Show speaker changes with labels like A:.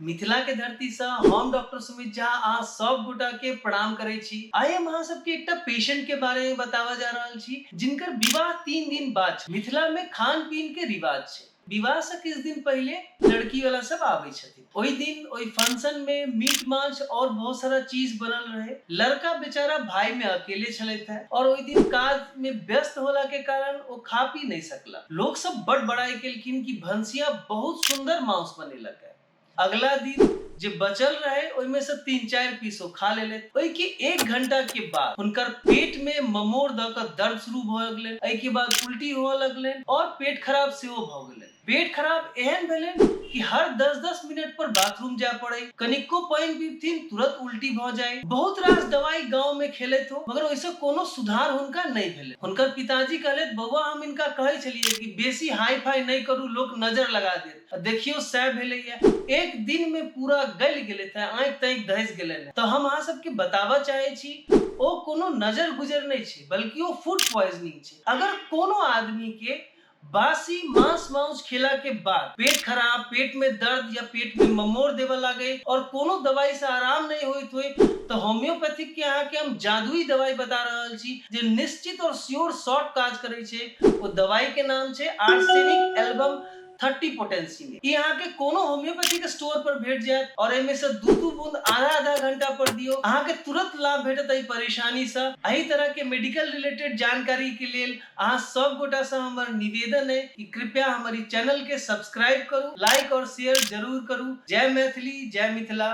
A: मिथिला के धरती से हम डॉक्टर सुमित झा आ सब गोटा के प्रणाम करे छी। आइ हम अहाँ सबके एकटा पेशेंट के बारे में बतावा जा रहल छी जिनकर विवाह 3 दिन बाद छै। मिथिला में खान पीन के रिवाज छै। विवाह से किछ दिन पहले लड़की वाला सब आवे छथिन। ओई दिन ओई फंक्शन में मीट मांस और बहुत सारा चीज बनल रहे। लड़का बेचारा भाई में अकेले छलैथ है और ओई दिन काज में व्यस्त होला के कारण वो खा पी नहीं सकला। लोग सब बड़ बड़ाई केलखिन कि भंसिया बहुत सुंदर मांस बनेलक है। अगला दिन जे बचल रहे ओइमे से 3-4 पीस ओ खा लेले। ओइ के 1 घंटा के बाद हुनकर पेट में ममोड़ द के दर्द शुरू भ गेलै। एहि के बाद उल्टी होए लगलै और पेट खराब सेहो भ गेलै। पेट खराब एहन भेलै कि हर 10-10 मिनट पर बाथरूम जाय पड़े। कनिको पानी पीथिन तुरंत उल्टी भ जाए। बहुत रास दवाई गांव में खेलैत हो मगर ओइसे कोनो सुधार हुनका नहीं भेलै। हुनकर पिताजी कहलैथ बौआ हम इनका कहै छलिए कि बेसी हाई फाई नहीं करू लोग नजर लगा देत। देखियो सै भेलैया। एक दिन में पूरा गल गेलै थे आंख तक धस गेलै। तो हम अहाँ सबके बतावा चाहे छी ओ कोनो नजर गुजर नहीं छै बल्कि ओ फूड पॉइजनिंग छै। अगर कोनो आदमी के बासी मांस खेला के बाद पेट खराब, पेट में दर्द या पेट में ममोड़ देवे लागे और कोनो दवाई से आराम नहीं होइत होय तो होम्योपैथिक के अहाँ के हम जादुई दवाई बता रहल छी जे निश्चित और श्योर शॉर्ट काज करे छै। ओ दवाई के नाम छै आर्सेनिक एल्बम 30 पोटेंसी में। ई अहाँ के कोनो होम्योपैथिक स्टोर पर भेट जायत और एमे से 2-2 बूंद आधा-आधा घंटा पर दियो अहाँ के तुरंत लाभ भेटत एहि परेशानी से। एही तरह के मेडिकल रिलेटेड जानकारी के लेल अहाँ सब गोटा से हमर निवेदन है कि कृपया हमारी चैनल के सब्सक्राइब करू, लाइक और शेयर जरूर करू। जय मैथिली, जय मिथिला।